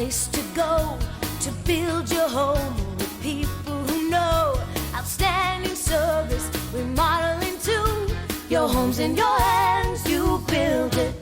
place to go to build your home with people who know. Outstanding service, remodeling too. Your home's in your hands, you build it.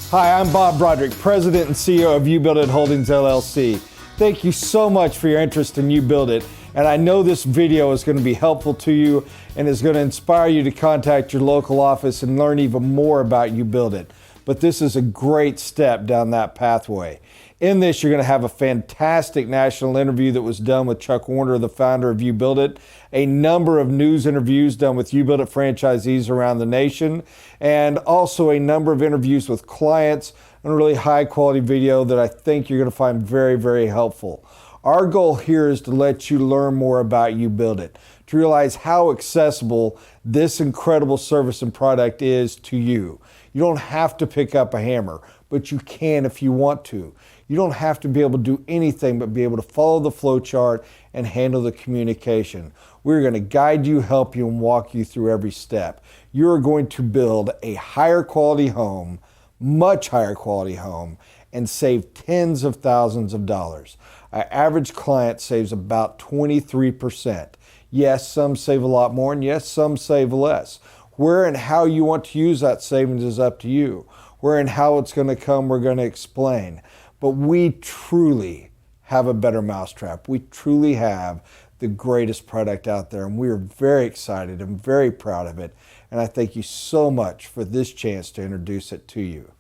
Hi, I'm Bob Broderick, President and CEO of UBuildIt Holdings LLC. Thank you so much for your interest in UBuildIt, and I know this video is going to be helpful to you and is going to inspire you to contact your local office and learn even more about UBuildIt. But this is a great step down that pathway. In this, you're going to have a fantastic national interview that was done with Chuck Warner, the founder of UBuildIt, a number of news interviews done with UBuildIt franchisees around the nation, and also a number of interviews with clients and a really high quality video that I think you're going to find very, very helpful. Our goal here is to let you learn more about UBuildIt, to realize how accessible this incredible service and product is to you. You don't have to pick up a hammer, but you can if you want to. You don't have to be able to do anything but be able to follow the flow chart and handle the communication. We're going to guide you, help you, and walk you through every step. You're going to build a higher quality home, much higher quality home, and save tens of thousands of dollars. Our average client saves about 23%. Yes, some save a lot more, and yes, some save less. Where and how you want to use that savings is up to you. Where and how it's going to come, we're going to explain. But we truly have a better mousetrap. We truly have the greatest product out there, and we are very excited and very proud of it. And I thank you so much for this chance to introduce it to you.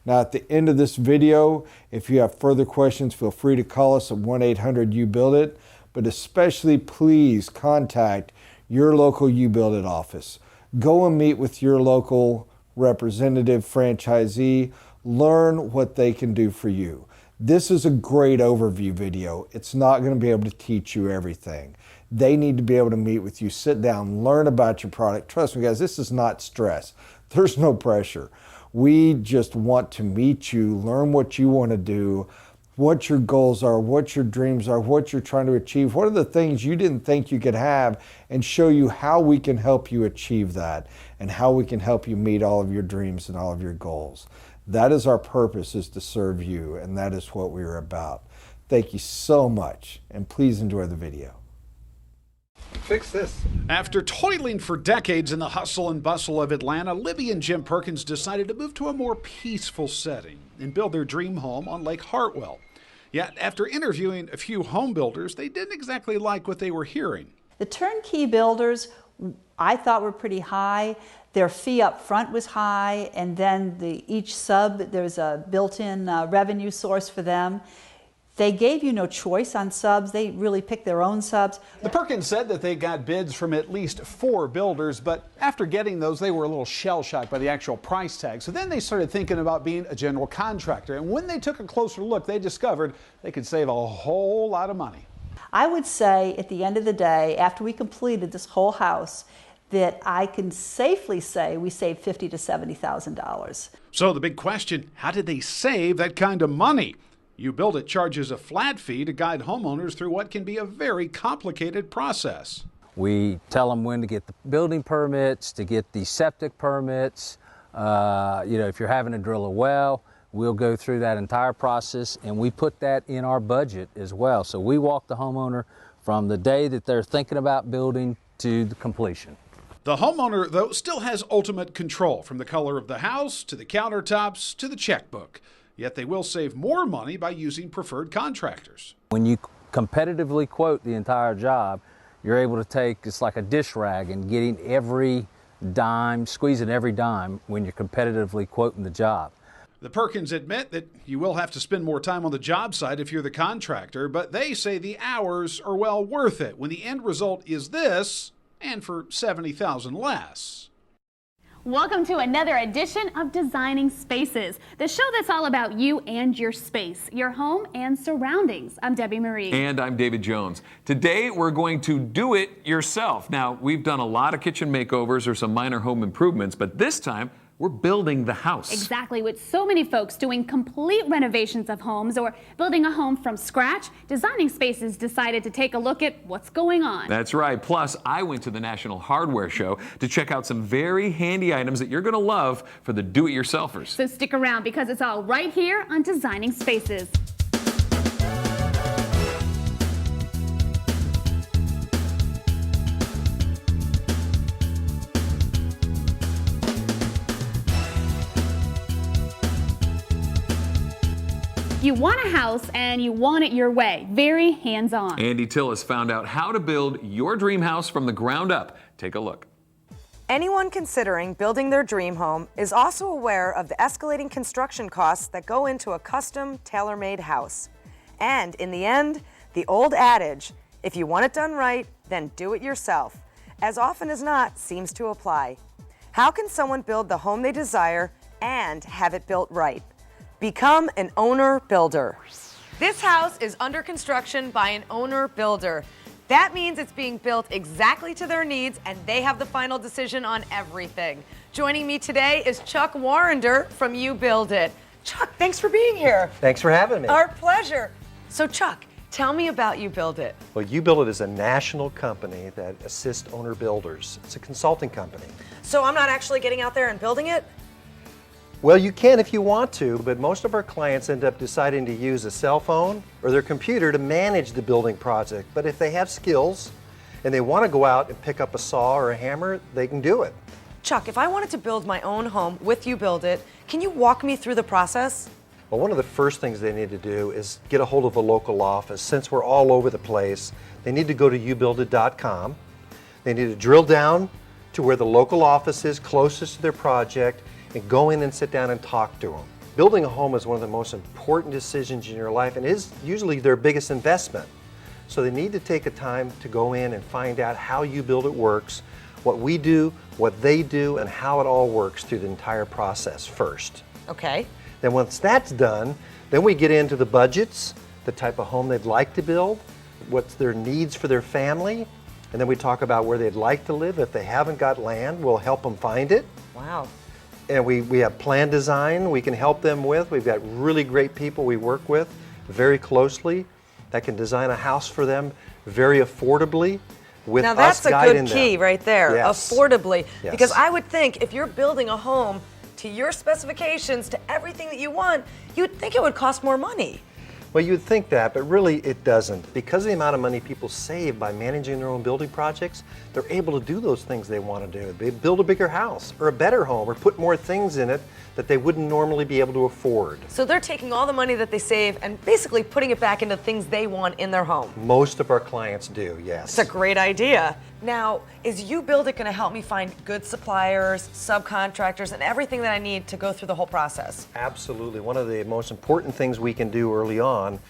Now, at the end of this video, if you have further questions, feel free to call us at 1-800-UBuildIt, but especially please contact your local UBuildIt office. Go and meet with your local representative, franchisee, learn what they can do for you. This is a great overview video. It's not going to be able to teach you everything. They need to be able to meet with you, sit down, learn about your product. Trust me, guys, this is not stress. There's no pressure. We just want to meet you, learn what you want to do, what your goals are, what your dreams are, what you're trying to achieve, what are the things you didn't think you could have, and show you how we can help you achieve that and how we can help you meet all of your dreams and all of your goals. That is our purpose, is to serve you, and that is what we are about. Thank you so much, and please enjoy the video. Fix this. After toiling for decades in the hustle and bustle of Atlanta, Libby and Jim Perkins decided to move to a more peaceful setting and build their dream home on Lake Hartwell. Yet, after interviewing a few home builders, they didn't exactly like what they were hearing. The turnkey builders, I thought, were pretty high. Their fee up front was high, and then each sub, there's a built-in revenue source for them. They gave you no choice on subs. They really picked their own subs. The Perkins said that they got bids from at least 4 builders, but after getting those, they were a little shell-shocked by the actual price tag. So then they started thinking about being a general contractor. And when they took a closer look, they discovered they could save a whole lot of money. I would say at the end of the day, after we completed this whole house, that I can safely say we saved $50,000 to $70,000. So the big question, how did they save that kind of money? UBuildIt charges a flat fee to guide homeowners through what can be a very complicated process. We tell them when to get the building permits, to get the septic permits. If you're having to drill a well, we'll go through that entire process, and we put that in our budget as well. So we walk the homeowner from the day that they're thinking about building to the completion. The homeowner, though, still has ultimate control, from the color of the house to the countertops to the checkbook. Yet they will save more money by using preferred contractors. When you competitively quote the entire job, you're able to take, it's like a dish rag, and getting every dime, squeezing every dime when you're competitively quoting the job. The Perkins admit that you will have to spend more time on the job site if you're the contractor, but they say the hours are well worth it when the end result is this, and for $70,000 less. Welcome to another edition of Designing Spaces, the show that's all about you and your space, your home and surroundings. I'm Debbie Marie. And I'm David Jones. Today we're going to do it yourself. Now, we've done a lot of kitchen makeovers or some minor home improvements, but this time we're building the house. Exactly. With so many folks doing complete renovations of homes or building a home from scratch, Designing Spaces decided to take a look at what's going on. That's right. Plus, I went to the National Hardware Show to check out some very handy items that you're going to love for the do-it-yourselfers. So stick around because it's all right here on Designing Spaces. You want a house and you want it your way. Very hands-on. Andy Tillis found out how to build your dream house from the ground up. Take a look. Anyone considering building their dream home is also aware of the escalating construction costs that go into a custom, tailor-made house. And in the end, the old adage, if you want it done right, then do it yourself, as often as not seems to apply. How can someone build the home they desire and have it built right? Become an owner builder. This house is under construction by an owner builder. That means it's being built exactly to their needs and they have the final decision on everything. Joining me today is Chuck Warrender from UBuildIt. Chuck, thanks for being here. Thanks for having me. Our pleasure. So Chuck, tell me about UBuildIt. Well, UBuildIt is a national company that assists owner builders. It's a consulting company. So I'm not actually getting out there and building it? Well, you can if you want to, but most of our clients end up deciding to use a cell phone or their computer to manage the building project. But if they have skills and they want to go out and pick up a saw or a hammer, they can do it. Chuck, if I wanted to build my own home with UBuildIt, can you walk me through the process? Well, one of the first things they need to do is get a hold of a local office. Since we're all over the place, they need to go to UBuildIt.com. They need to drill down to where the local office is closest to their project and go in and sit down and talk to them. Building a home is one of the most important decisions in your life and is usually their biggest investment. So they need to take the time to go in and find out how UBuildIt works, what we do, what they do, and how it all works through the entire process first. Okay. Then once that's done, then we get into the budgets, the type of home they'd like to build, what's their needs for their family, and then we talk about where they'd like to live. If they haven't got land, we'll help them find it. Wow. And we have plan design we can help them with. We've got really great people we work with very closely that can design a house for them very affordably with us guiding them. Now that's a good key right there, Yes. affordably. Yes. Because I would think if you're building a home to your specifications, to everything that you want, you'd think it would cost more money. Well, you'd think that, but really it doesn't. Because of the amount of money people save by managing their own building projects, they're able to do those things they want to do. They build a bigger house or a better home or put more things in it that they wouldn't normally be able to afford. So they're taking all the money that they save and basically putting it back into things they want in their home. Most of our clients do, yes. It's a great idea. Now, is UBuildIt going to help me find good suppliers, subcontractors, and everything that I need to go through the whole process? Absolutely. One of the most important things we can do early on,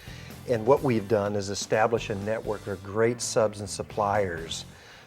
and what we've done, is establish a network of great subs and suppliers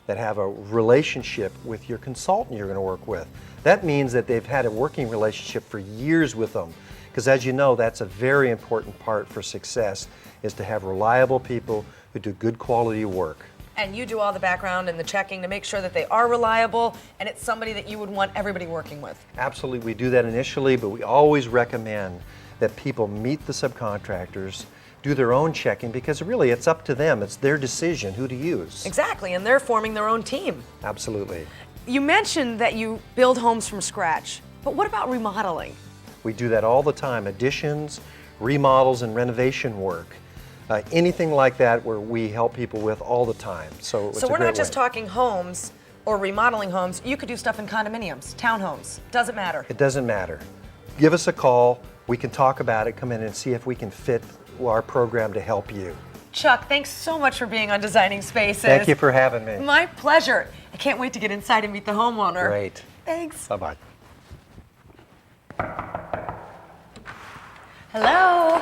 that have a relationship with your consultant you're going to work with. That means that they've had a working relationship for years with them. Because as you know, that's a very important part for success, is to have reliable people who do good quality work. And you do all the background and the checking to make sure that they are reliable and it's somebody that you would want everybody working with. Absolutely, we do that initially, but we always recommend that people meet the subcontractors, do their own checking, because really it's up to them. It's their decision who to use. Exactly, and they're forming their own team. Absolutely. You mentioned that you build homes from scratch, but what about remodeling? We do that all the time, additions, remodels, and renovation work. Anything like that where we help people with all the time. So it's a we're great not just way. talking homes or remodeling homes. You could do stuff in condominiums, townhomes. Doesn't matter. It doesn't matter. Give us a call. We can talk about it, come in and see if we can fit our program to help you. Chuck, thanks so much for being on Designing Spaces. Thank you for having me. My pleasure. I can't wait to get inside and meet the homeowner. Great. Thanks. Bye-bye. Hello.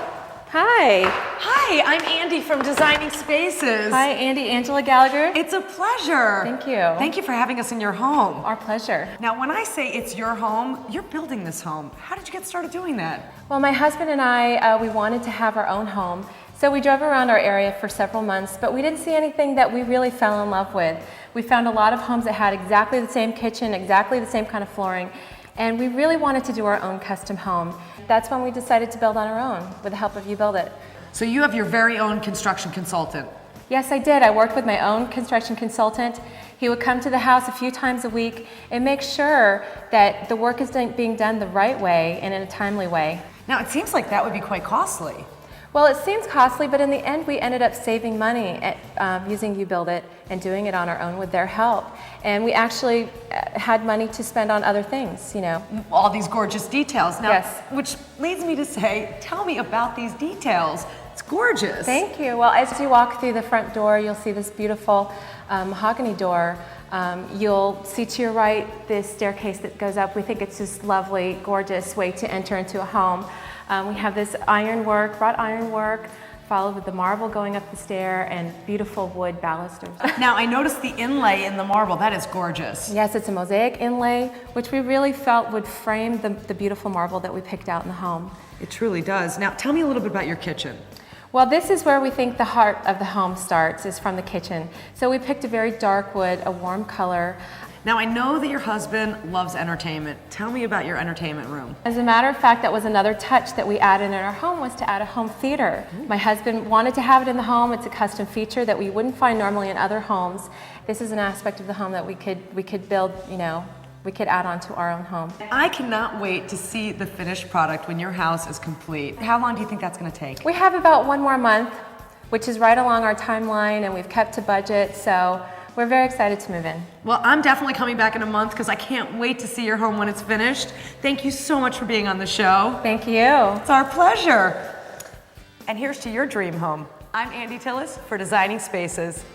Hi. Hi, I'm Andy from Designing Spaces. Hi, Andy. Angela Gallagher. It's a pleasure. Thank you. Thank you for having us in your home. Our pleasure. Now, when I say it's your home, you're building this home. How did you get started doing that? Well, my husband and I, we wanted to have our own home, so we drove around our area for several months, but we didn't see anything that we really fell in love with. We found a lot of homes that had exactly the same kitchen, exactly the same kind of flooring, and we really wanted to do our own custom home. That's when we decided to build on our own with the help of UBuildIt. So you have your very own construction consultant. Yes, I did. I worked with my own construction consultant. He would come to the house a few times a week and make sure that the work is being done the right way and in a timely way. Now, it seems like that would be quite costly. Well, it seems costly, but in the end, we ended up saving money at, using UBuildIt and doing it on our own with their help. And we actually had money to spend on other things, you know. All these gorgeous details. Now, Yes. which leads me to say, tell me about these details. It's gorgeous. Thank you. Well, as you walk through the front door, you'll see this beautiful mahogany door. You'll see to your right this staircase that goes up. We think it's just lovely, gorgeous way to enter into a home. We have this ironwork, wrought ironwork, followed with the marble going up the stair and beautiful wood balusters. Now, I noticed the inlay in the marble. That is gorgeous. Yes, it's a mosaic inlay, which we really felt would frame the beautiful marble that we picked out in the home. It truly does. Now, tell me a little bit about your kitchen. Well, this is where we think the heart of the home starts, is from the kitchen. So we picked a very dark wood, a warm color. Now, I know that your husband loves entertainment. Tell me about your entertainment room. As a matter of fact, that was another touch that we added in our home, was to add a home theater. My husband wanted to have it in the home. It's a custom feature that we wouldn't find normally in other homes. This is an aspect of the home that we could build, you know, we could add on to our own home. I cannot wait to see the finished product when your house is complete. How long do you think that's going to take? We have about 1 more month, which is right along our timeline, and we've kept to budget, so we're very excited to move in. Well, I'm definitely coming back in a month because I can't wait to see your home when it's finished. Thank you so much for being on the show. Thank you. It's our pleasure. And here's to your dream home. I'm Andy Tillis for Designing Spaces.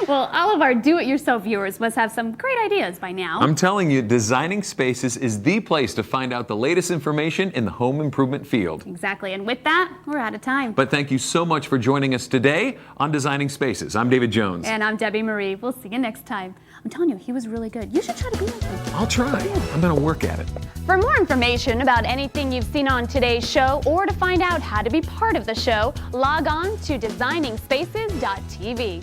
Well, all of our do-it-yourself viewers must have some great ideas by now. I'm telling you, Designing Spaces is the place to find out the latest information in the home improvement field. Exactly, and with that, we're out of time. But thank you so much for joining us today on Designing Spaces. I'm David Jones. And I'm Debbie Marie. We'll see you next time. I'm telling you, he was really good. You should try to be like him. I'll try. I'm going to work at it. For more information about anything you've seen on today's show, or to find out how to be part of the show, log on to designingspaces.tv.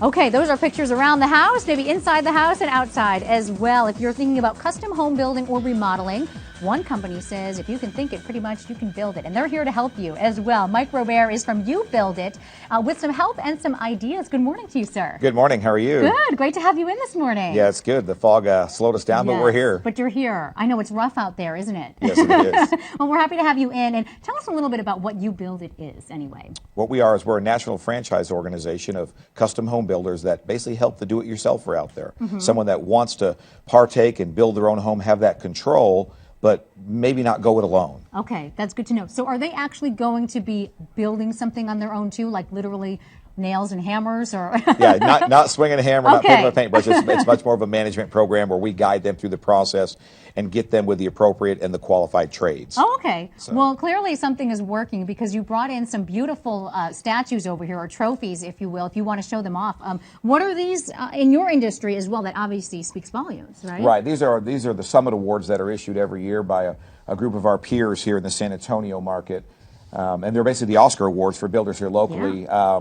Okay, those are pictures around the house, maybe inside the house and outside as well. If you're thinking about custom home building or remodeling, one company says if you can think it, pretty much you can build it. And they're here to help you as well. Mike Robert is from UBuildIt with some help and some ideas. Good morning to you, sir. Good morning. How are you? Good. Great to have you in this morning. Yeah, it's good. The fog slowed us down, but we're here. But you're here. I know it's rough out there, isn't it? Yes, it is. Well, we're happy to have you in. And tell us a little bit about what UBuildIt is, anyway. What we are is we're a national franchise organization of custom home builders that basically help the do-it-yourselfer out there. Someone that wants to partake and build their own home, have that control, but maybe not go it alone. Okay, that's good to know. So are they actually going to be building something on their own too, like literally nails and hammers, or? Yeah, not swinging a hammer, not Okay. picking a paintbrush. It's much more of a management program where we guide them through the process and get them with the appropriate and the qualified trades. Oh, okay. Well, clearly something is working because you brought in some beautiful statues over here, or trophies, if you will, if you want to show them off. What are these in your industry as well that obviously speaks volumes, right? Right. These are the Summit Awards that are issued every year by a group of our peers here in the San Antonio market. And they're basically the Oscar Awards for builders here locally. Yeah.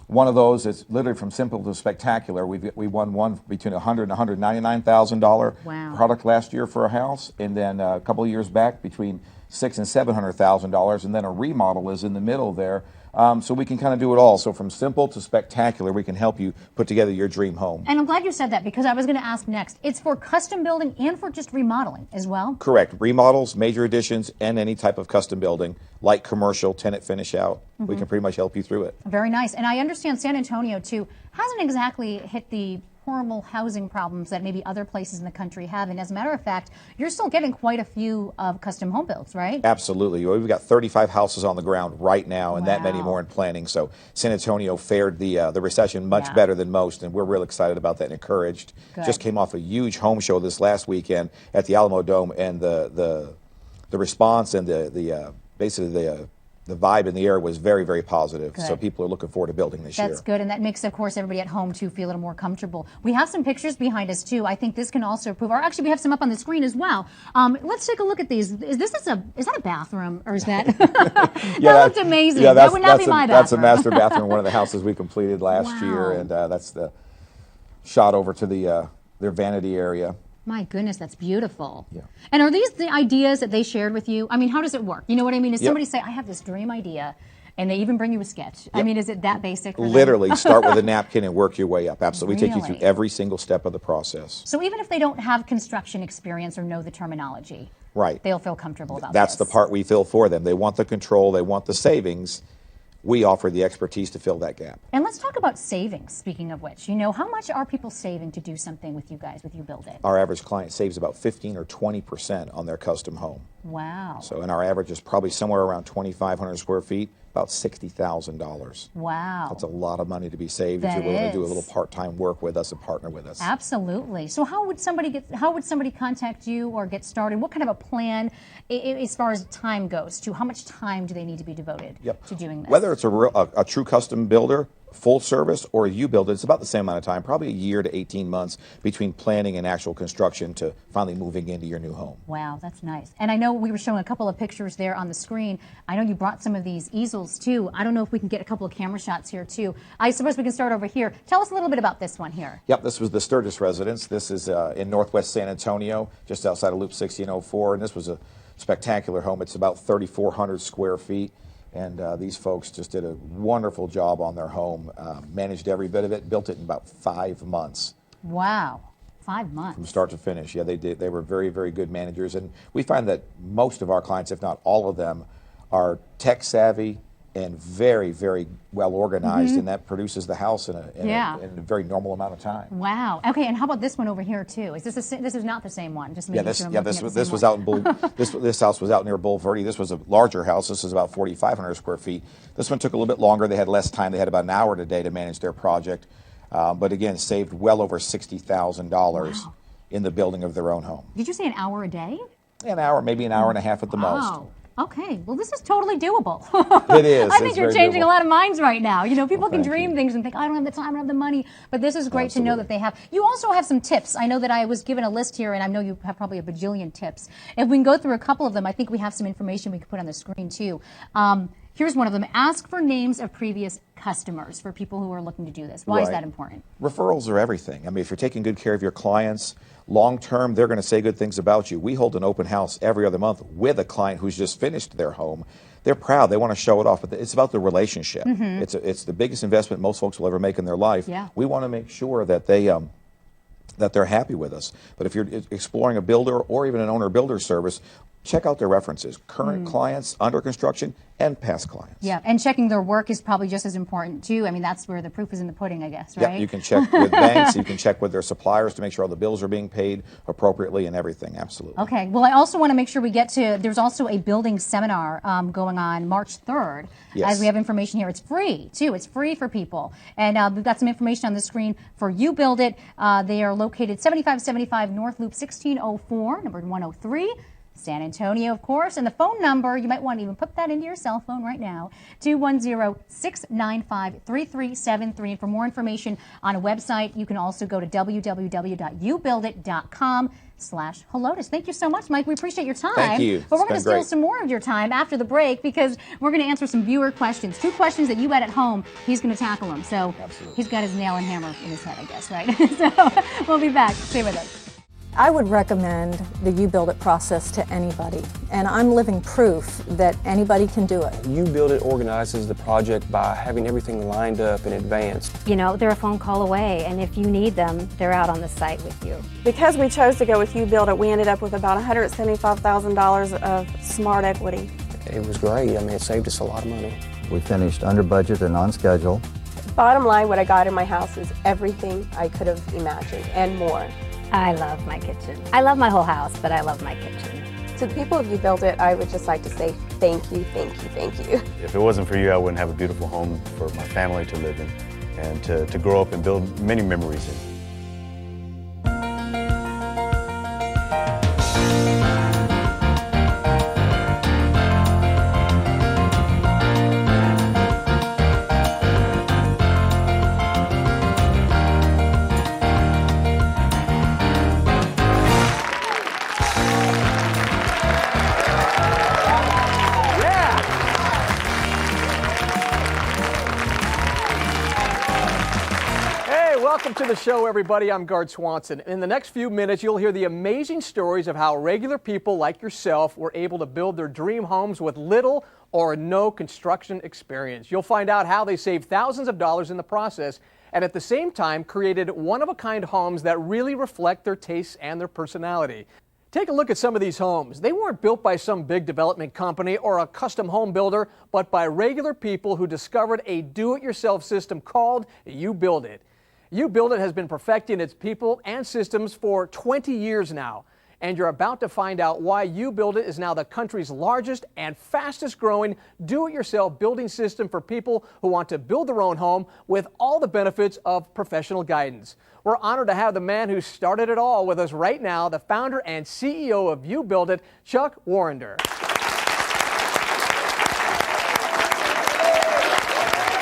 One of those is literally from simple to spectacular. We won one between $100,000 and $199,000 product last year for a house, and then a couple of years back between $600,000 and $700,000, and then a remodel is in the middle there. So we can kind of do it all. So from simple to spectacular, we can help you put together your dream home. And I'm glad you said that because I was going to ask next. It's for custom building and for just remodeling as well? Correct. Remodels, major additions, and any type of custom building, like commercial, tenant finish out. We can pretty much help you through it. Very nice. And I understand San Antonio, too, hasn't exactly hit the horrible housing problems that maybe other places in the country have. And as a matter of fact, you're still getting quite a few custom home builds, right? Absolutely. We've got 35 houses on the ground right now, and that many more in planning. So San Antonio fared the recession much better than most, and we're real excited about that and encouraged. Good. Just came off a huge home show this last weekend at the Alamo Dome, and the response and basically the vibe in the air was very, very positive. Good. So people are looking forward to building this year. That's good, and that makes, of course, everybody at home, too, feel a little more comfortable. We have some pictures behind us, too. I think this can also prove, or actually we have some up on the screen as well. Let's take a look at these. Is that a bathroom, or is that? That looked amazing. Yeah, that would not be my bathroom. That's a master bathroom in one of the houses we completed last year, and that's the shot over to their vanity area. My goodness, that's beautiful. Yeah. And are these the ideas that they shared with you? I mean, how does it work? You know what I mean? Does somebody say, I have this dream idea, And they even bring you a sketch. I mean, is it that basic for them? Literally, start with a napkin and work your way up. Absolutely. We take you Really? through every single step of the process. So even if they don't have construction experience or know the terminology, Right. they'll feel comfortable about That's this. the part we fill for them. They want the control, they want the savings. We offer the expertise to fill that gap. And let's talk about savings, speaking of which. You know, how much are people saving to do something with you guys, with UBuildIt? Our average client saves about 15 or 20% on their custom home. Wow. So, and our average is probably somewhere around 2,500 square feet, about $60,000. Wow. That's a lot of money to be saved if That you're willing to do a is. little part-time work with us and partner with us. Absolutely. So how would somebody contact you or get started? What kind of a plan as far as time goes to how much time do they need to be devoted to doing this? Whether it's a true custom builder, full service, or you build it, it's about the same amount of time, probably a year to 18 months between planning and actual construction to finally moving into your new home. Wow, that's nice. And I know we were showing a couple of pictures there on the screen. I know you brought some of these easels too. I don't know if we can get a couple of camera shots here too. I suppose we can start over here. Tell us a little bit about this one here. Yep, this was the Sturgis residence. This is in northwest San Antonio, just outside of Loop 1604, and this was a spectacular home. It's about 3,400 square feet. And these folks just did a wonderful job on their home, managed every bit of it, built it in about 5 months. Wow, 5 months. From start to finish. Yeah, they did. They were very, very good managers. And we find that most of our clients, if not all of them, are tech savvy and very, very well organized, and that produces the house in a very normal amount of time. Wow. Okay, and how about this one over here too? Is this this is not the same one? Just making sure I'm looking at the this same was one. out in Bull. this house was out near Bull Verde. This was a larger house. This is about 4,500 square feet. This one took a little bit longer. They had less time. They had about an hour today to manage their project, but again, saved well over $60,000 in the building of their own home. Did you say an hour a day? An hour, maybe an hour and a half at the most. Okay, well, this is totally doable. It is. I think It's you're very changing doable. a lot of minds right now. You know, people can thank dream things and think, I don't have the time, I don't have the money. But this is great to know that they have. You also have some tips. I know that I was given a list here, and I know you have probably a bajillion tips. If we can go through a couple of them, I think we have some information we could put on the screen, too. Here's one of them. Ask for names of previous customers for people who are looking to do this. Why is that important? Referrals are everything. I mean, if you're taking good care of your clients, long term, they're going to say good things about you. We hold an open house every other month with a client who's just finished their home. They're proud. They want to show it off, but it's about the relationship. It's the biggest investment most folks will ever make in their life. Yeah. We want to make sure that they're happy with us. But if you're exploring a builder or even an owner-builder service, check out their references, current clients, under construction, and past clients. Yeah, and checking their work is probably just as important, too. I mean, that's where the proof is in the pudding, I guess, right? Yeah, you can check with banks, you can check with their suppliers to make sure all the bills are being paid appropriately and everything, absolutely. Okay, well, I also want to make sure we get to, there's also a building seminar going on March 3rd. Yes. As we have information here. It's free, too. It's free for people. And we've got some information on the screen for UBuildIt. They are located 7575 North Loop 1604, number 103. San Antonio, of course, and the phone number, you might want to even put that into your cell phone right now, 210-695-3373. And for more information on a website, you can also go to www.ubuildit.com/Helotus. Thank you so much, Mike. We appreciate your time. Thank you. But we're It's going to been steal great. some more of your time after the break because we're going to answer some viewer questions. 2 questions that you had at home. He's going to tackle them. So he's got his nail and hammer in his head, I guess, right? So we'll be back. Stay with us. I would recommend the UBuildIt process to anybody, and I'm living proof that anybody can do it. UBuildIt organizes the project by having everything lined up in advance. You know, they're a phone call away, and if you need them, they're out on the site with you. Because we chose to go with UBuildIt, we ended up with about $175,000 of smart equity. It was great. I mean, it saved us a lot of money. We finished under budget and on schedule. Bottom line, what I got in my house is everything I could have imagined and more. I love my kitchen. I love my whole house, but I love my kitchen. To the people of UBuildIt, I would just like to say thank you, thank you, thank you. If it wasn't for you, I wouldn't have a beautiful home for my family to live in and to grow up and build many memories in. Welcome to the show, everybody. I'm Gard Swanson. In the next few minutes, you'll hear the amazing stories of how regular people like yourself were able to build their dream homes with little or no construction experience. You'll find out how they saved thousands of dollars in the process and at the same time created one-of-a-kind homes that really reflect their tastes and their personality. Take a look at some of these homes. They weren't built by some big development company or a custom home builder, but by regular people who discovered a do-it-yourself system called UBuildIt. UBuildIt has been perfecting its people and systems for 20 years now, and you're about to find out why UBuildIt is now the country's largest and fastest growing do-it-yourself building system for people who want to build their own home with all the benefits of professional guidance. We're honored to have the man who started it all with us right now, the founder and CEO of UBuildIt, Chuck Warrender.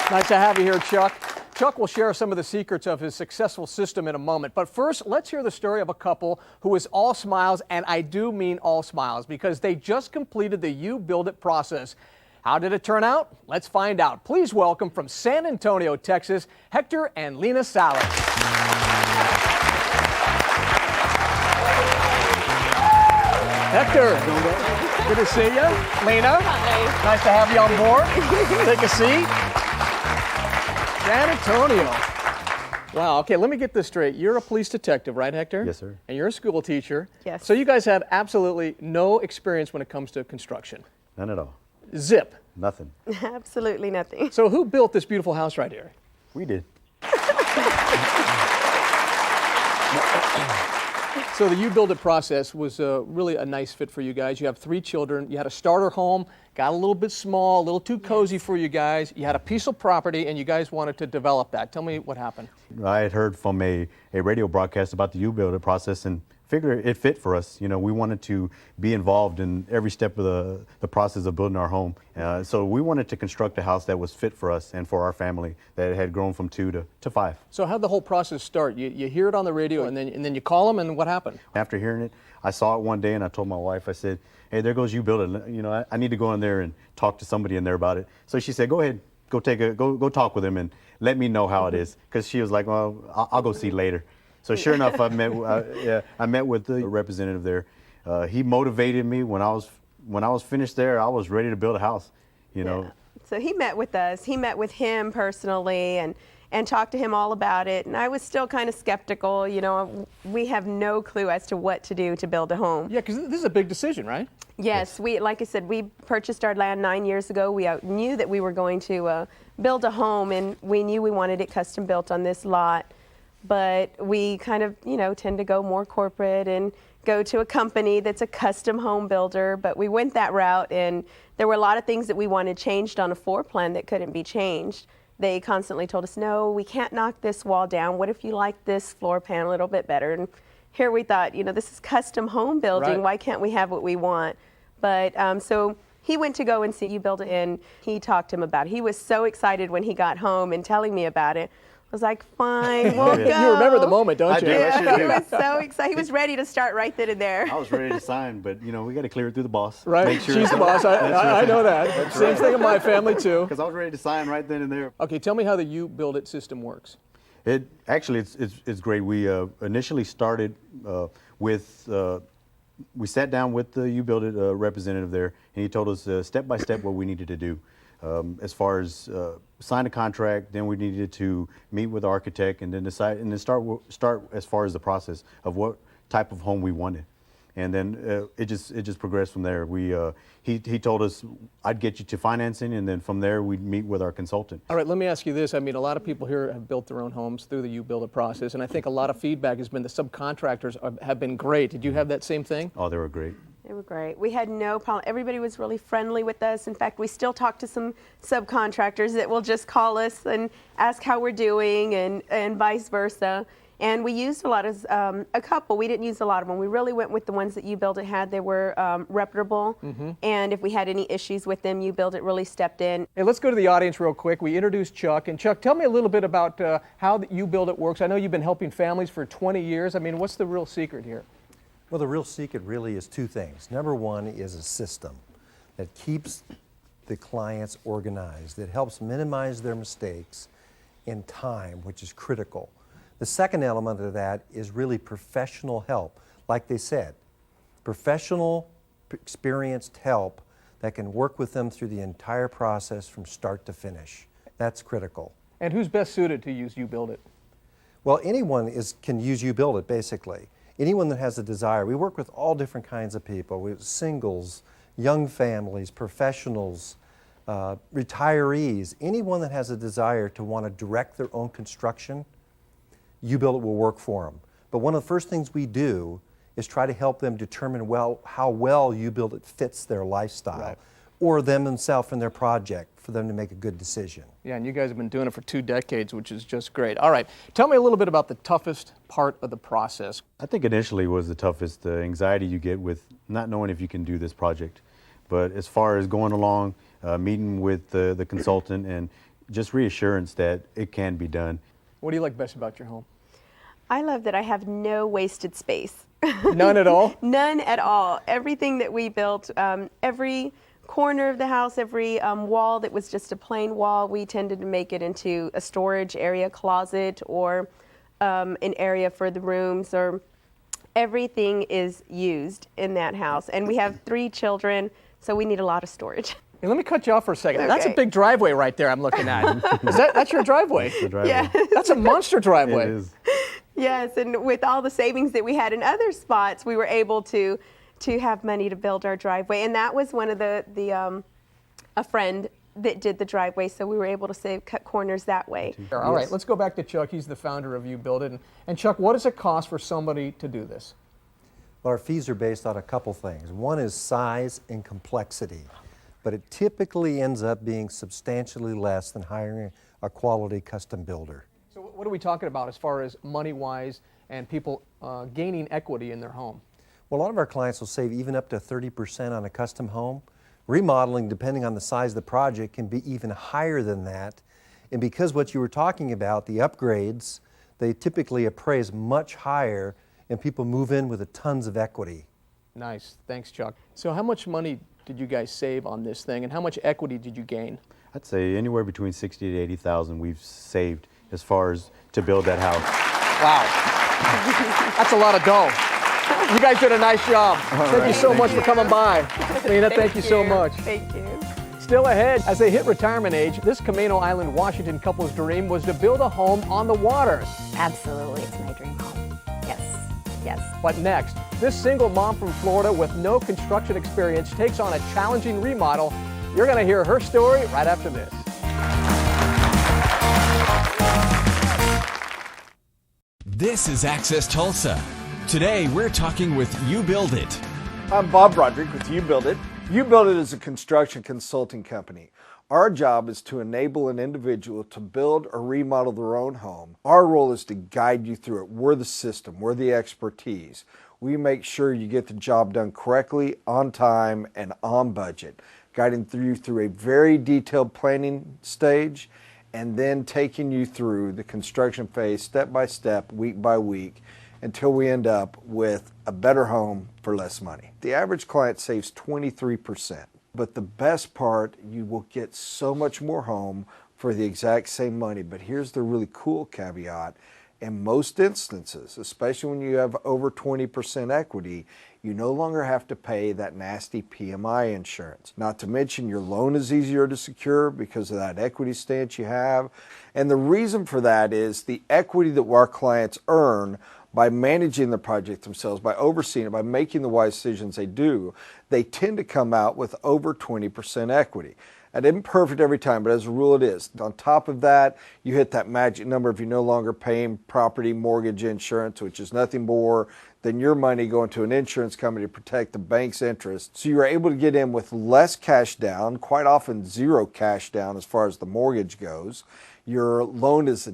Nice to have you here, Chuck. Chuck will share some of the secrets of his successful system in a moment. But first, let's hear the story of a couple who is all smiles, and I do mean all smiles, because they just completed the UBuildIt process. How did it turn out? Let's find out. Please welcome from San Antonio, Texas, Hector and Lena Salas. Hector, good to see you. Lena, nice to have you on board. Take a seat. San Antonio. Wow, okay, let me get this straight. You're a police detective, right, Hector? Yes, sir. And you're a school teacher. Yes. So you guys had absolutely no experience when it comes to construction. None at all. Zip. Nothing. Absolutely nothing. So who built this beautiful house right here? We did. So the UBuildIt process was really a nice fit for you guys. You have 3 children. You had a starter home, got a little bit small, a little too cozy for you guys. You had a piece of property, and you guys wanted to develop that. Tell me what happened. I had heard from a radio broadcast about the UBuildIt process and figured it fit for us. You know, we wanted to be involved in every step of the process of building our home. So we wanted to construct a house that was fit for us and for our family that had grown from 2 to 5. So how'd the whole process start? You hear it on the radio, and then you call them, and what happened? After hearing it, I saw it one day, and I told my wife, I said, hey, there goes UBuildIt. You know, I need to go in there and talk to somebody in there about it. So she said, go ahead, go talk with him and let me know how it is. Because she was like, well, I'll go see later. So sure enough, I met with the representative there. He motivated me. When I was finished there, I was ready to build a house. You know. So he met with us. He met with him personally and talked to him all about it. And I was still kind of skeptical. You know, we have no clue as to what to do to build a home. Yeah, because this is a big decision, right? Yes, like I said, we purchased our land 9 years ago. We knew that we were going to build a home, and we knew we wanted it custom built on this lot. But we kind of, you know, tend to go more corporate and go to a company that's a custom home builder. But we went that route, and there were a lot of things that we wanted changed on a floor plan that couldn't be changed. They constantly told us, no, we can't knock this wall down. What if you like this floor plan a little bit better? And here we thought, you know, this is custom home building. Right. Why can't we have what we want? But so he went to go and see UBuildIt, and he talked to him about it. He was so excited when he got home and telling me about it. I was like, fine, we'll go. You remember the moment, don't you? Yeah, he was so excited. He was ready to start right then and there. I was ready to sign, but you know, we got to clear it through the boss. Right, make sure she's the boss. I know that. Same thing in my family too. Because I was ready to sign right then and there. Okay, tell me how the UBuildIt system works. It actually it's great. We initially started with. We sat down with the UBuildIt representative there, and he told us step by step what we needed to do. As far as sign a contract, then we needed to meet with the architect, and then decide, and then start as far as the process of what type of home we wanted, and then it just progressed from there. He told us I'd get you to financing, and then from there we'd meet with our consultant. All right, let me ask you this. I mean, a lot of people here have built their own homes through the UBuildIt process, and I think a lot of feedback has been the subcontractors have been great. Did you have that same thing? Oh, they were great. They were great. We had no problem. Everybody was really friendly with us. In fact, we still talk to some subcontractors that will just call us and ask how we're doing, and vice versa. And we used a lot of, a couple. We didn't use a lot of them. We really went with the ones that UBuildIt had. They were reputable. Mm-hmm. And if we had any issues with them, UBuildIt really stepped in. Hey, let's go to the audience real quick. We introduced Chuck. And Chuck, tell me a little bit about how UBuildIt works. I know you've been helping families for 20 years. I mean, what's the real secret here? Well, the real secret really is 2 things. Number 1 is a system that keeps the clients organized, that helps minimize their mistakes in time, which is critical. The second element of that is really professional help. Like they said, professional, experienced help that can work with them through the entire process from start to finish. That's critical. And who's best suited to use UBuildIt? Well, anyone can use UBuildIt, basically. Anyone that has a desire. We work with all different kinds of people. We have singles, young families, professionals, retirees. Anyone that has a desire to want to direct their own construction, UBuildIt will work for them. But one of the first things we do is try to help them determine how well UBuildIt fits their lifestyle or them themselves and their project for them to make a good decision. Yeah, and you guys have been doing it for 2 decades, which is just great. All right, tell me a little bit about the toughest part of the process. I think initially was the toughest, the anxiety you get with not knowing if you can do this project. But as far as going along, meeting with the consultant and just reassurance that it can be done. What do you like best about your home? I love that I have no wasted space. None at all? None at all. Everything that we built, every corner of the house, every wall that was just a plain wall, we tended to make it into a storage area, closet, or an area for the rooms, or everything is used in that house. And we have 3 children, so we need a lot of storage. Hey, let me cut you off for a second. Okay. That's a big driveway right there I'm looking at. That's your driveway? That's the driveway. Yeah. That's a monster driveway. It is. Yes, and with all the savings that we had in other spots, we were able to have money to build our driveway. And that was one of a friend that did the driveway, so we were able to cut corners that way. All right, let's go back to Chuck. He's the founder of UBuildIt. And Chuck, what does it cost for somebody to do this? Well, our fees are based on a couple things. One is size and complexity, but it typically ends up being substantially less than hiring a quality custom builder. So what are we talking about as far as money-wise and people gaining equity in their home? Well, a lot of our clients will save even up to 30% on a custom home. Remodeling, depending on the size of the project, can be even higher than that. And because what you were talking about, the upgrades, they typically appraise much higher and people move in with tons of equity. Nice, thanks Chuck. So how much money did you guys save on this thing and how much equity did you gain? I'd say anywhere between 60 to 80,000 we've saved as far as to build that house. Wow, that's a lot of dough. You guys did a nice job. Thank you so much for coming by. Lena, thank you so much. Thank you. Still ahead, as they hit retirement age, this Camino Island, Washington couple's dream was to build a home on the water. Absolutely, it's my dream home. Yes, yes. But next, this single mom from Florida with no construction experience takes on a challenging remodel. You're going to hear her story right after this. This is Access Tulsa. Today, we're talking with UBuildIt. I'm Bob Broderick with UBuildIt. UBuildIt is a construction consulting company. Our job is to enable an individual to build or remodel their own home. Our role is to guide you through it. We're the system. We're the expertise. We make sure you get the job done correctly, on time, and on budget, guiding you through a very detailed planning stage and then taking you through the construction phase step by step, week by week, until we end up with a better home for less money. The average client saves 23%, but the best part, you will get so much more home for the exact same money. But here's the really cool caveat. In most instances, especially when you have over 20% equity, you no longer have to pay that nasty PMI insurance. Not to mention your loan is easier to secure because of that equity stance you have. And the reason for that is the equity that our clients earn by managing the project themselves, by overseeing it, by making the wise decisions they do, they tend to come out with over 20% equity. It isn't perfect every time, but as a rule it is. On top of that, you hit that magic number if you're no longer paying property mortgage insurance, which is nothing more than your money going to an insurance company to protect the bank's interest. So you're able to get in with less cash down, quite often zero cash down as far as the mortgage goes. Your loan is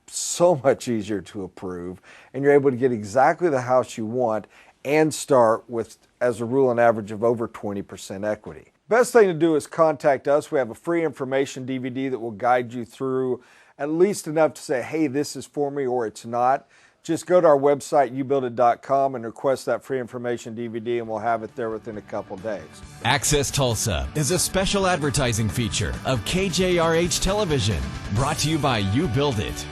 so much easier to approve, and you're able to get exactly the house you want and start with, as a rule, an average of over 20% equity. Best thing to do is contact us. We have a free information DVD that will guide you through at least enough to say, hey, this is for me or it's not. Just go to our website, UBuildIt.com, and request that free information DVD, and we'll have it there within a couple days. Access Tulsa is a special advertising feature of KJRH Television, brought to you by UBuildIt.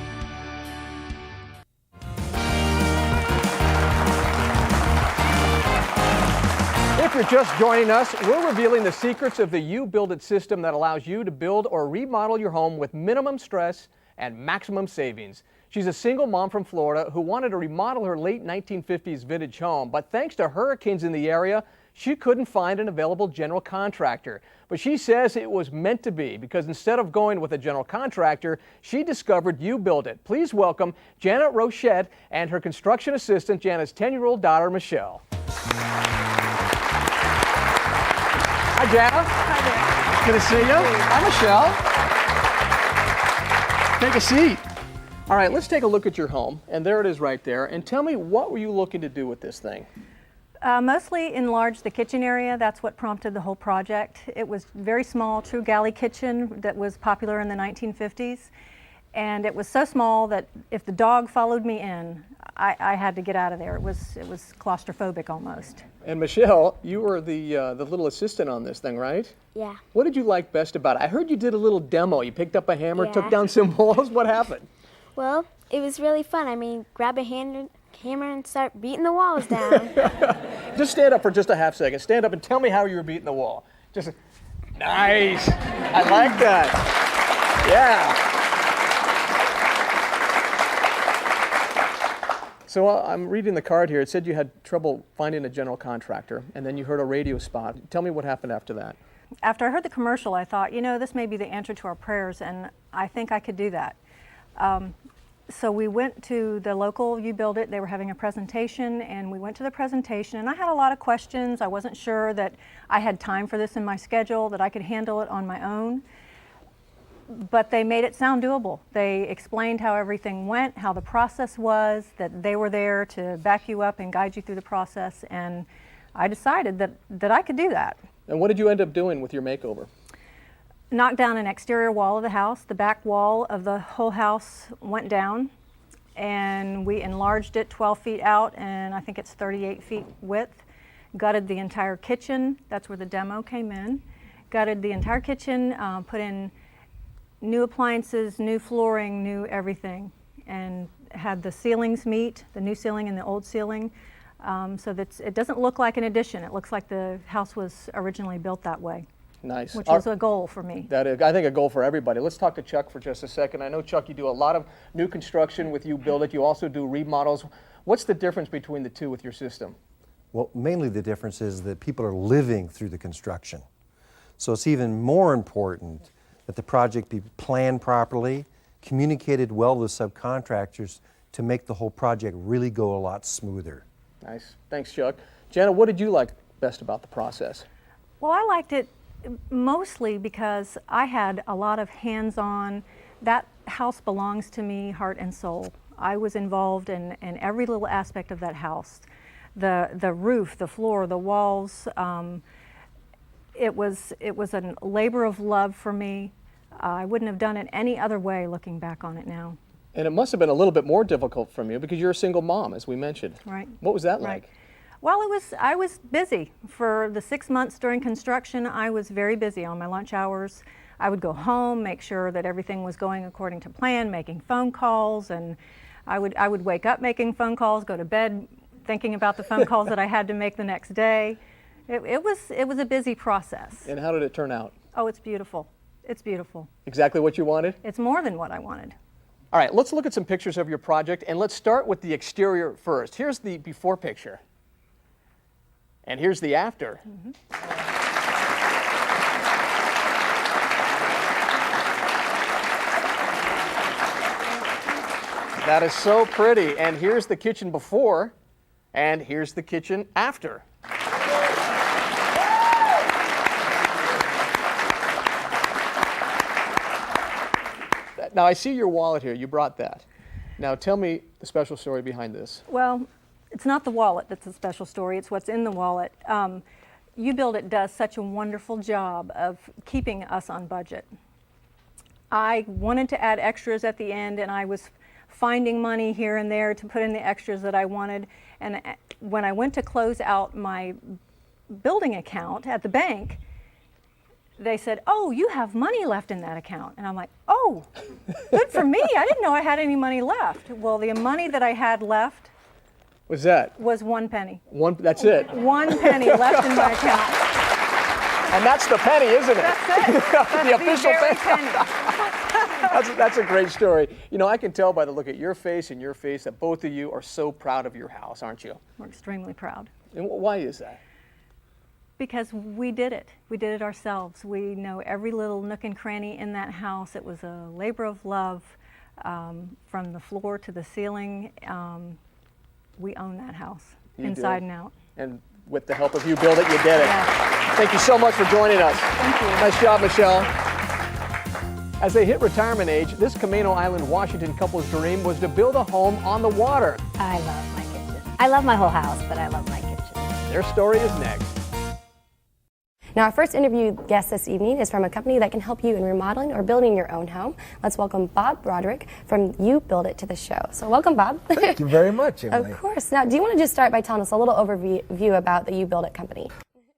you're just joining us, we're revealing the secrets of the UBuildIt system that allows you to build or remodel your home with minimum stress and maximum savings. She's a single mom from Florida who wanted to remodel her late 1950s vintage home, but thanks to hurricanes in the area, she couldn't find an available general contractor. But she says it was meant to be, because instead of going with a general contractor, she discovered UBuildIt. Please welcome Janet Rochette and her construction assistant, Janet's 10-year-old daughter, Michelle. Hi, Jana. Hi there. Good to see you. Hi, Michelle. Take a seat. All right, let's take a look at your home. And there it is right there. And tell me, what were you looking to do with this thing? Mostly enlarge the kitchen area. That's what prompted the whole project. It was very small, true galley kitchen that was popular in the 1950s. And it was so small that if the dog followed me in, I had to get out of there. It was claustrophobic almost. And Michelle, you were the little assistant on this thing, right? Yeah. What did you like best about it? I heard you did a little demo. You picked up a hammer, Yeah. took down some walls. What happened? Well, it was really fun. I mean, grab a hammer and start beating the walls down. Just stand up for just a half second. Stand up and tell me how you were beating the wall. Just nice. I like that. Yeah. So I'm reading the card here. It said you had trouble finding a general contractor, and then you heard a radio spot. Tell me what happened after that. After I heard the commercial, I thought, you know, this may be the answer to our prayers, and I think I could do that. So we went to the local UBuildIt. They were having a presentation, and we went to the presentation, and I had a lot of questions. I wasn't sure that I had time for this in my schedule, that I could handle it on my own. But they made it sound doable. They explained how everything went, how the process was, that they were there to back you up and guide you through the process, and I decided that I could do that. And what did you end up doing with your makeover? Knocked down an exterior wall of the house. The back wall of the whole house went down, and we enlarged it 12 feet out, and I think it's 38 feet width. Gutted the entire kitchen. That's where the demo came in. Gutted the entire kitchen, put in new appliances, new flooring, new everything, and had the ceilings meet, the new ceiling and the old ceiling, so that it doesn't look like an addition. It looks like the house was originally built that way. Nice. Which was a goal for me. That is, I think, a goal for everybody. Let's talk to Chuck for just a second. I know, Chuck, you do a lot of new construction with UBuildIt. You also do remodels. What's the difference between the two with your system? Well, mainly the difference is that people are living through the construction. So it's even more important that the project be planned properly, communicated well with subcontractors to make the whole project really go a lot smoother. Nice. Thanks, Chuck. Jana, what did you like best about the process? Well, I liked it mostly because I had a lot of hands-on. That house belongs to me, heart and soul. I was involved in every little aspect of that house. The roof, the floor, the walls. It was a labor of love for me. I wouldn't have done it any other way looking back on it now. And it must have been a little bit more difficult from you because you're a single mom, as we mentioned. Right. What was that Right. like? Well, I was busy. For the 6 months during construction, I was very busy on my lunch hours. I would go home, make sure that everything was going according to plan, making phone calls, and I would wake up making phone calls, go to bed thinking about the phone calls that I had to make the next day. It was a busy process. And how did it turn out? Oh, it's beautiful. It's beautiful. Exactly what you wanted? It's more than what I wanted. All right, let's look at some pictures of your project, and let's start with the exterior first. Here's the before picture. And here's the after. That is so pretty. And here's the kitchen before, and here's the kitchen after. Now, I see your wallet here. You brought that. Now, tell me the special story behind this. Well, it's not the wallet that's a special story. It's what's in the wallet. UBuildIt does such a wonderful job of keeping us on budget. I wanted to add extras at the end, and I was finding money here and there to put in the extras that I wanted. And when I went to close out my building account at the bank, they said, "Oh, you have money left in that account." And I'm like, "Oh, good for me. I didn't know I had any money left." Well, the money that I had left What's that? Was 1 penny. That's it. 1 penny left in my account. And that's the penny, isn't it? That's it. The official very penny. That's a great story. You know, I can tell by the look at your face and your face that both of you are so proud of your house, aren't you? We're extremely proud. And why is that? Because we did it. We did it ourselves. We know every little nook and cranny in that house. It was a labor of love from the floor to the ceiling. We own that house, inside and out. And with the help of UBuildIt, you did it. Yeah. Thank you so much for joining us. Thank you. Nice job, Michelle. As they hit retirement age, this Camano Island, Washington couple's dream was to build a home on the water. I love my kitchen. I love my whole house, but I love my kitchen. Their story is next. Now, our first interview guest this evening is from a company that can help you in remodeling or building your own home. Let's welcome Bob Broderick from UBuildIt to the show. So welcome, Bob. Thank you very much, Emily. Of course. Now, do you want to just start by telling us a little overview about the UBuildIt company?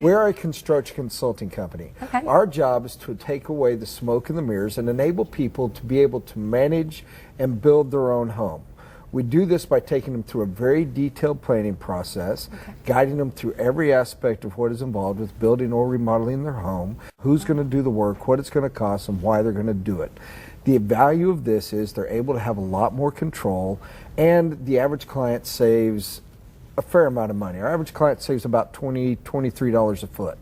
We're a construction consulting company. Okay. Our job is to take away the smoke and the mirrors and enable people to be able to manage and build their own home. We do this by taking them through a very detailed planning process, guiding them through every aspect of what is involved with building or remodeling their home, who's going to do the work, what it's going to cost, and why they're going to do it. The value of this is they're able to have a lot more control, and the average client saves a fair amount of money. Our average client saves about $20, $23 a foot.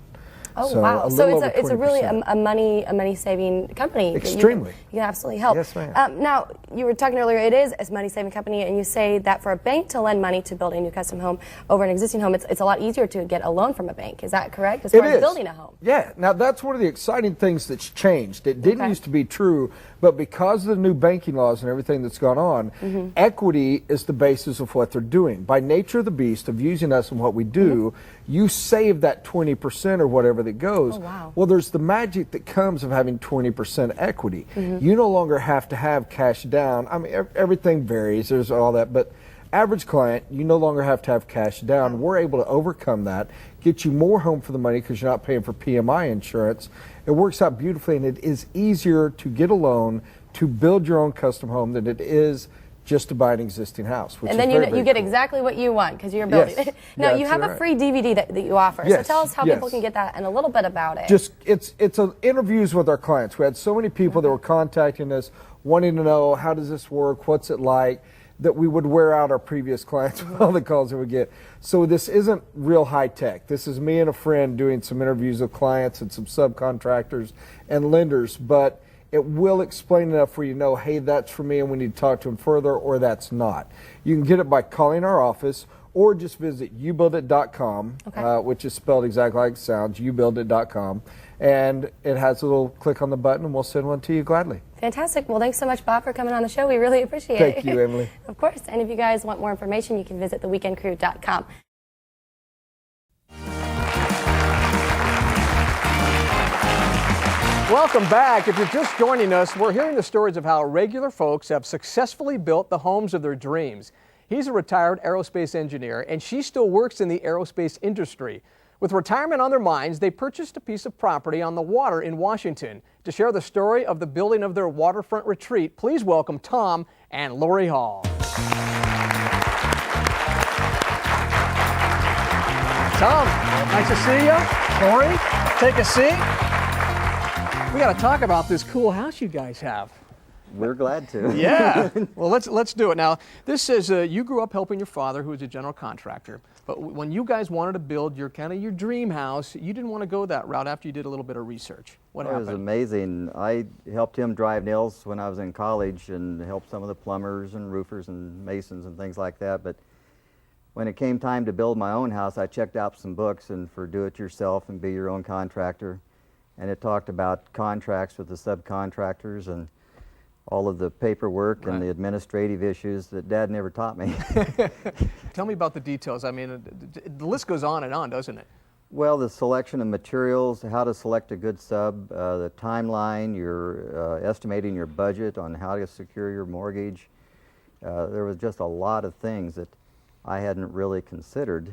Oh, So wow. a So little it's a over really 20%. a money saving company. Extremely. You can absolutely help. Yes, ma'am. Now, you were talking earlier, it is a money saving company, and you say that for a bank to lend money to build a new custom home over an existing home, it's a lot easier to get a loan from a bank. Is that correct? As far as building a home? Yeah. Now, that's one of the exciting things that's changed. It didn't used to be true, but because of the new banking laws and everything that's gone on, equity is the basis of what they're doing. By nature of the beast of using us and what we do, you save that 20% or whatever that goes. Oh, wow. Well, there's the magic that comes of having 20% equity. You no longer have to have cash down. I mean, everything varies. There's all that, but average client, you no longer have to have cash down. We're able to overcome that, get you more home for the money because you're not paying for PMI insurance. It works out beautifully, and it is easier to get a loan to build your own custom home than it is just to buy an existing house. Which And then is you, very, you very get cool. exactly what you want because you're building Yes. it. Now, you have That's a free DVD that you offer. Yes, So tell us how yes. people can get that and a little bit about it. Just it's interviews with our clients. We had so many people that were contacting us wanting to know how does this work, what's it like, that we would wear out our previous clients with all the calls that we get. So this isn't real high tech. This is me and a friend doing some interviews with clients and some subcontractors and lenders, but it will explain enough where you know, hey, that's for me and we need to talk to them further, or that's not. You can get it by calling our office or just visit UBuildIt.com, which is spelled exactly like it sounds, UBuildIt.com. And it has a little click on the button and we'll send one to you gladly. Fantastic. Well, thanks so much, Bob, for coming on the show. We really appreciate it. Thank you, Emily. Of course. And if you guys want more information, you can visit theweekendcrew.com. Welcome back. If you're just joining us, we're hearing the stories of how regular folks have successfully built the homes of their dreams. He's a retired aerospace engineer, and she still works in the aerospace industry. With retirement on their minds, they purchased a piece of property on the water in Washington. To share the story of the building of their waterfront retreat, please welcome Tom and Lori Hall. Tom, nice to see you. Lori, take a seat. We got to talk about this cool house you guys have. We're glad to. Yeah. Well, let's do it. Now, this says you grew up helping your father, who was a general contractor. But when you guys wanted to build your dream house, you didn't want to go that route after you did a little bit of research. What happened? It was amazing. I helped him drive nails when I was in college and helped some of the plumbers and roofers and masons and things like that. But when it came time to build my own house, I checked out some books and for do-it-yourself and be your own contractor. And it talked about contracts with the subcontractors and all of the paperwork and the administrative issues that Dad never taught me. Tell me about the details. I mean, the list goes on and on, doesn't it? Well, the selection of materials, how to select a good sub, the timeline, your estimating your budget on how to secure your mortgage. There was just a lot of things that I hadn't really considered.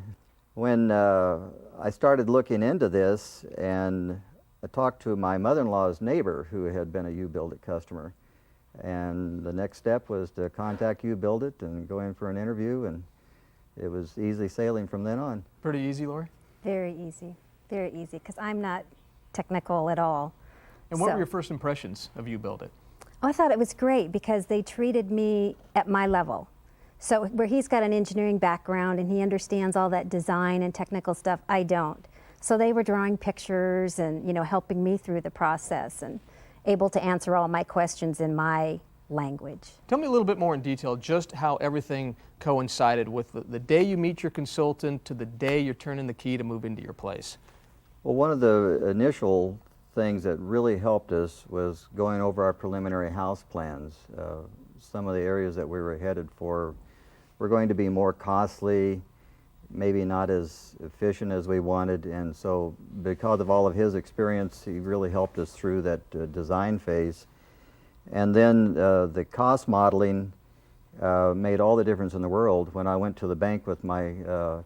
When I started looking into this, and I talked to my mother-in-law's neighbor who had been a UBuildIt customer. And the next step was to contact UBuildIt and go in for an interview, and it was easy sailing from then on. Pretty easy, Lori? Very easy, because I'm not technical at all. And what were your first impressions of UBuildIt? Oh, I thought it was great because they treated me at my level. So where he's got an engineering background and he understands all that design and technical stuff, I don't. So they were drawing pictures and, you know, helping me through the process and able to answer all my questions in my language. Tell me a little bit more in detail just how everything coincided with the day you meet your consultant to the day you're turning the key to move into your place. Well, one of the initial things that really helped us was going over our preliminary house plans. Some of the areas that we were headed for were going to be more costly, maybe not as efficient as we wanted, and so because of all of his experience, he really helped us through that design phase. And then the cost modeling made all the difference in the world. When I went to the bank with my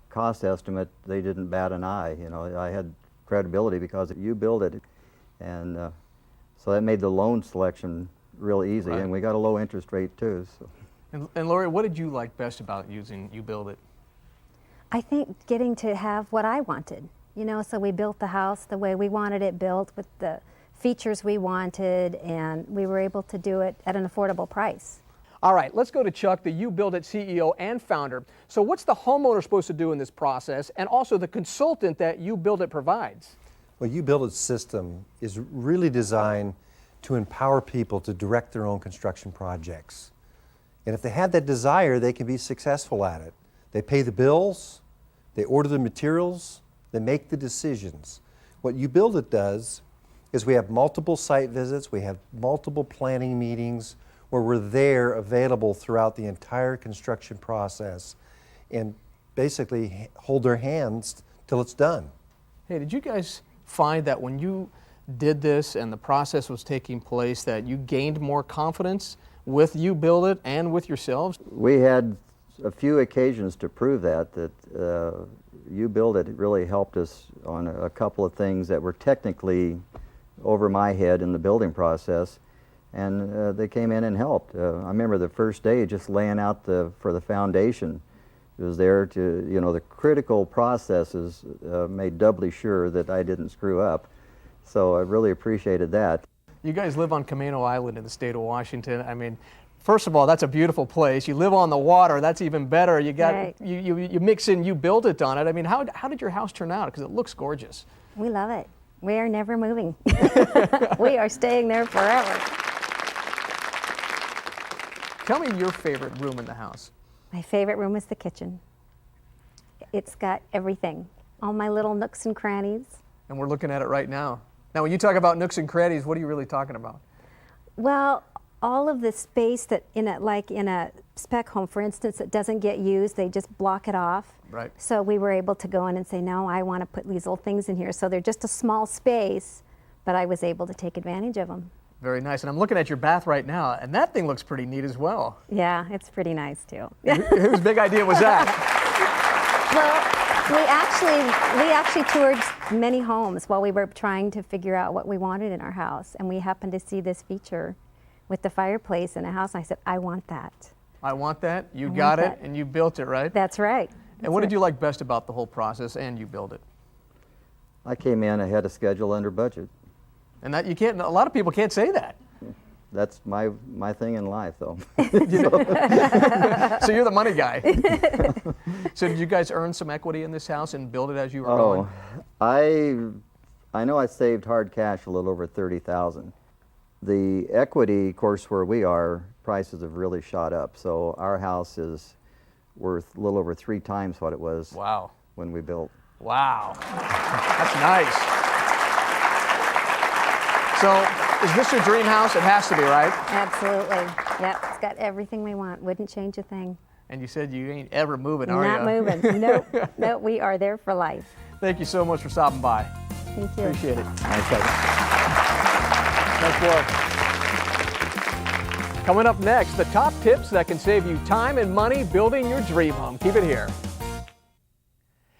cost estimate, they didn't bat an eye. You know, I had credibility because you build it, and so that made the loan selection real easy, Right. and we got a low interest rate too. So. And Lori, what did you like best about using UBuildIt? I think getting to have what I wanted, you know, so we built the house the way we wanted it built with the features we wanted, and we were able to do it at an affordable price. All right, let's go to Chuck, the UBuildIt CEO and founder. So what's the homeowner supposed to do in this process, and also the consultant that UBuildIt provides? Well, UBuildIt's system is really designed to empower people to direct their own construction projects. And if they have that desire, they can be successful at it. They pay the bills, they order the materials, they make the decisions. What UBuildIt does is we have multiple site visits, we have multiple planning meetings where we're there available throughout the entire construction process and basically hold their hands till it's done. Hey, did you guys find that when you did this and the process was taking place that you gained more confidence with UBuildIt and with yourselves? We had a few occasions to prove that UBuildIt really helped us on a couple of things that were technically over my head in the building process, and they came in and helped. I remember the first day just laying out for the foundation. It was there to, you know, the critical processes made doubly sure that I didn't screw up. So I really appreciated that. You guys live on Camano Island in the state of Washington. I mean, first of all, that's a beautiful place. You live on the water, that's even better. You got Right. you mix in UBuildIt on it. I mean, how did your house turn out? Because it looks gorgeous. We love it. We are never moving. We are staying there forever. Tell me your favorite room in the house. My favorite room is the kitchen. It's got everything, all my little nooks and crannies. And we're looking at it right now. Now, when you talk about nooks and crannies, what are you really talking about? Well, all of the space that like in a spec home, for instance, that doesn't get used, they just block it off. Right. So we were able to go in and say, no, I want to put these little things in here. So they're just a small space, but I was able to take advantage of them. Very nice. And I'm looking at your bath right now, and that thing looks pretty neat as well. Yeah, it's pretty nice too. Whose big idea was that? Well, we actually toured many homes while we were trying to figure out what we wanted in our house, and we happened to see this feature with the fireplace in a house, and I said, I want that. I want that. You I got want it, that. and you built it, right? That's right. And what did you like best about the whole process and UBuildIt? I came in ahead of schedule under budget. And that you can't. A lot of people can't say that. That's my thing in life, though. So you're the money guy. So did you guys earn some equity in this house and build it as you were going? I know I saved hard cash a little over $30,000. The equity, of course, where we are, prices have really shot up. So our house is worth a little over 3 times what it was. Wow. When we built. Wow, that's nice. So, is this your dream house? It has to be, right? Absolutely. Yep, it's got everything we want. Wouldn't change a thing. And you said you ain't ever moving, are you? Not moving. Nope. Nope, we are there for life. Thank you so much for stopping by. Thank you. Appreciate it. Nice job. Nice work. Coming up next, the top tips that can save you time and money building your dream home. Keep it here.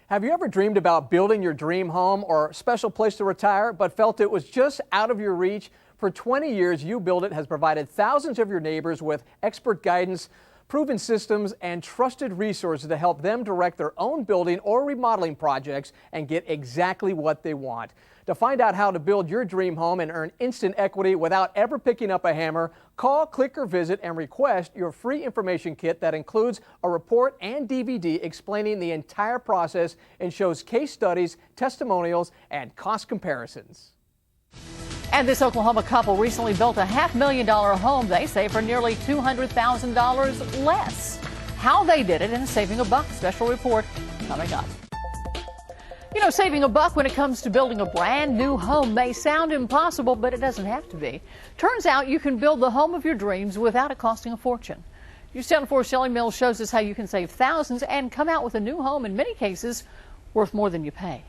Have you ever dreamed about building your dream home or special place to retire, but felt it was just out of your reach? For 20 years, UBuildIt has provided thousands of your neighbors with expert guidance, proven systems, and trusted resources to help them direct their own building or remodeling projects and get exactly what they want. To find out how to build your dream home and earn instant equity without ever picking up a hammer, call, click, or visit and request your free information kit that includes a report and DVD explaining the entire process and shows case studies, testimonials, and cost comparisons. And this Oklahoma couple recently built a $500,000 home, they say, for nearly $200,000 less. How they did it in a Saving a Buck special report coming up. You know, saving a buck when it comes to building a brand new home may sound impossible, but it doesn't have to be. Turns out you can build the home of your dreams without it costing a fortune. News Channel 4's Shelley Mills shows us how you can save thousands and come out with a new home, in many cases, worth more than you pay.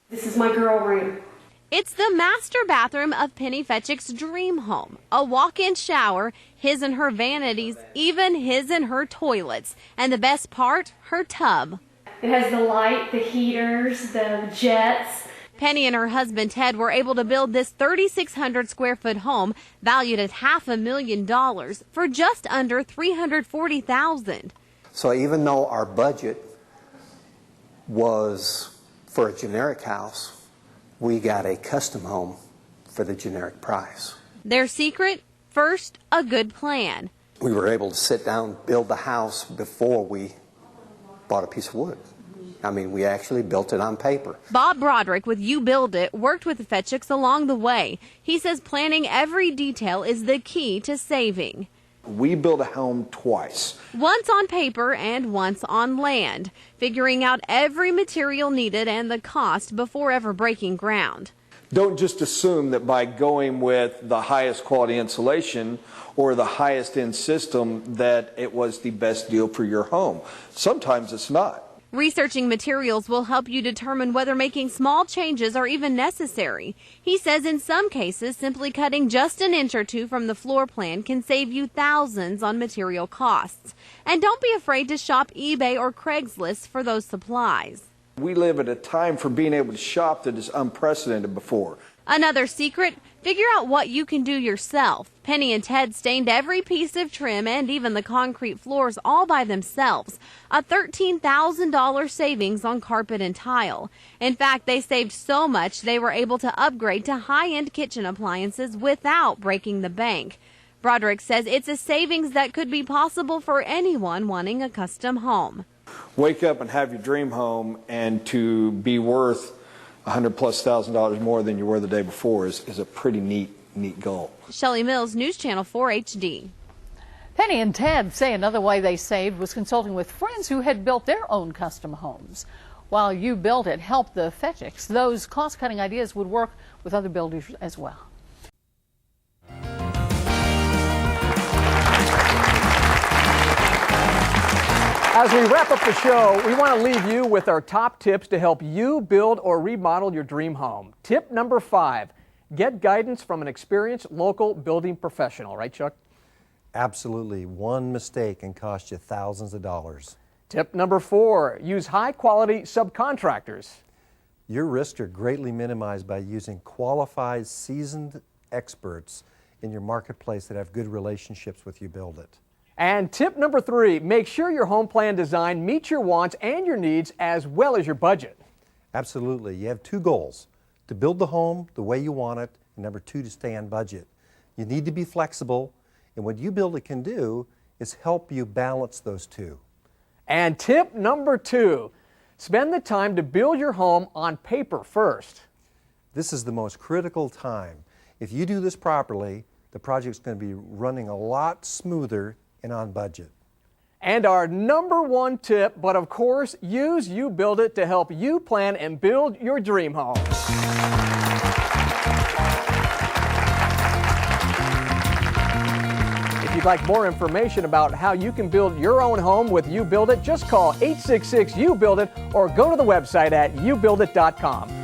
This is my girl room. It's the master bathroom of Penny Fetchik's dream home. A walk-in shower, his and her vanities, even his and her toilets. And the best part, her tub. It has the light, the heaters, the jets. Penny and her husband Ted were able to build this 3,600 square foot home valued at $500,000 for just under $340,000. So even though our budget was for a generic house, we got a custom home for the generic price. Their secret? First, a good plan. We were able to sit down, build the house before we bought a piece of wood. I mean, we actually built it on paper. Bob Broderick with UBuildIt worked with the Fetchiks along the way. He says planning every detail is the key to saving. We build a home twice. Once on paper and once on land, figuring out every material needed and the cost before ever breaking ground. Don't just assume that by going with the highest quality insulation or the highest end system that it was the best deal for your home. Sometimes it's not. Researching materials will help you determine whether making small changes are even necessary. He says in some cases, simply cutting just an inch or two from the floor plan can save you thousands on material costs. And don't be afraid to shop eBay or Craigslist for those supplies. We live at a time for being able to shop that is unprecedented before. Another secret, figure out what you can do yourself. Penny and Ted stained every piece of trim and even the concrete floors all by themselves. A $13,000 savings on carpet and tile. In fact, they saved so much they were able to upgrade to high-end kitchen appliances without breaking the bank. Broderick says it's a savings that could be possible for anyone wanting a custom home. Wake up and have your dream home, and to be worth $100,000+ more than you were the day before is a pretty neat goal. Shelley Mills, News Channel 4 HD. Penny and Ted say another way they saved was consulting with friends who had built their own custom homes. While UBuildIt helped the Fetchiks, those cost-cutting ideas would work with other builders as well. As we wrap up the show, we want to leave you with our top tips to help you build or remodel your dream home. Tip number 5, get guidance from an experienced local building professional. Right, Chuck? Absolutely. One mistake can cost you thousands of dollars. Tip number 4, use high-quality subcontractors. Your risks are greatly minimized by using qualified, seasoned experts in your marketplace that have good relationships with UBuildIt. And tip number 3, make sure your home plan design meets your wants and your needs as well as your budget. Absolutely. You have 2 goals, to build the home the way you want it, and number 2, to stay on budget. You need to be flexible, and what UBuildIt can do is help you balance those 2. And tip number 2, spend the time to build your home on paper first. This is the most critical time. If you do this properly, the project's going to be running a lot smoother and on budget. And our number 1 tip, but of course, use UBuildIt to help you plan and build your dream home. If you'd like more information about how you can build your own home with UBuildIt, just call 866-UBuildIt or go to the website at UBuildIt.com.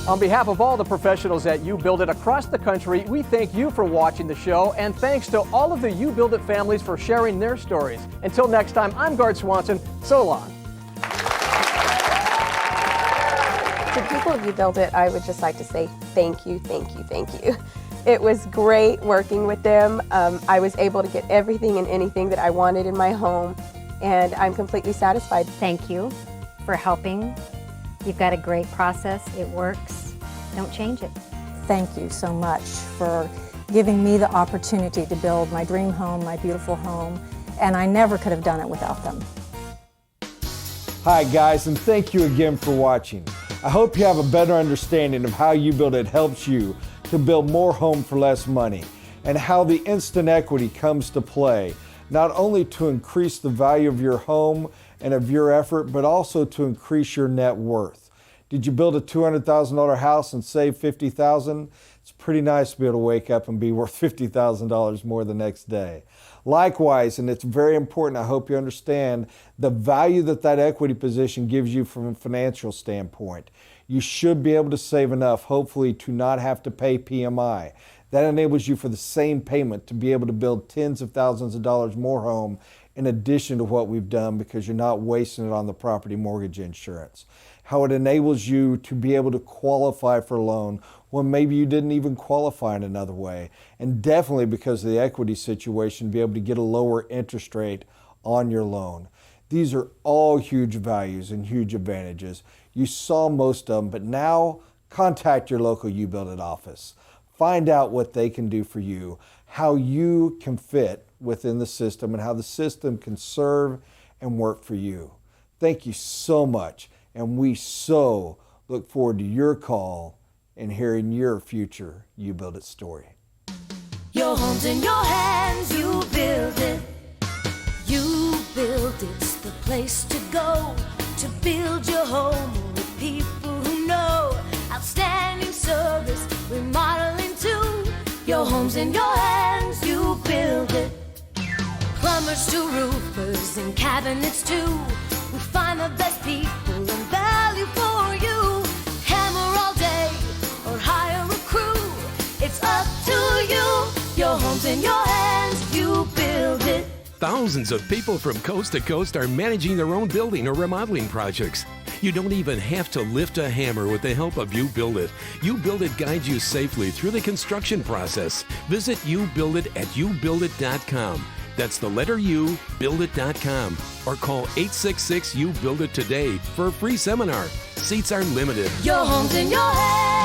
On behalf of all the professionals at UBuildIt across the country, we thank you for watching the show, and thanks to all of the UBuildIt families for sharing their stories. Until next time, I'm Gard Swanson. So long. To people of UBuildIt, I would just like to say thank you, thank you, thank you. It was great working with them. I was able to get everything and anything that I wanted in my home, and I'm completely satisfied. Thank you for helping. You've got a great process. It works. Don't change it. Thank you so much for giving me the opportunity to build my dream home, my beautiful home, and I never could have done it without them. Hi guys, and thank you again for watching. I hope you have a better understanding of how UBuildIt helps you to build more home for less money, and how the instant equity comes to play, not only to increase the value of your home and of your effort, but also to increase your net worth. Did you build a $200,000 house and save $50,000? It's pretty nice to be able to wake up and be worth $50,000 more the next day. Likewise, and it's very important, I hope you understand the value that that equity position gives you from a financial standpoint. You should be able to save enough, hopefully, to not have to pay PMI. That enables you for the same payment to be able to build tens of thousands of dollars more home in addition to what we've done, because you're not wasting it on the property mortgage insurance. How it enables you to be able to qualify for a loan when maybe you didn't even qualify in another way. And definitely because of the equity situation, be able to get a lower interest rate on your loan. These are all huge values and huge advantages. You saw most of them, but now contact your local UBuildIt office. Find out what they can do for you, how you can fit within the system, and how the system can serve and work for you. Thank you so much, and we so look forward to your call and hearing your future UBuildIt story. Your home's in your hands, you build it. You build it's the place to go to build your home with people who know. Outstanding service, remodeling too. Your home's in your hands, you build it. Plumbers to roofers and cabinets too. We find the best people and value for you. Hammer all day or hire a crew. It's up to you. Your home's in your hands, you build it. Thousands of people from coast to coast are managing their own building or remodeling projects. You don't even have to lift a hammer with the help of UBuildIt. UBuildIt guides you safely through the construction process. Visit UBuildIt at UBuildIt.com. That's the letter U, buildit.com. Or call 866-UBuildIt today for a free seminar. Seats are limited. Your home's in your hands.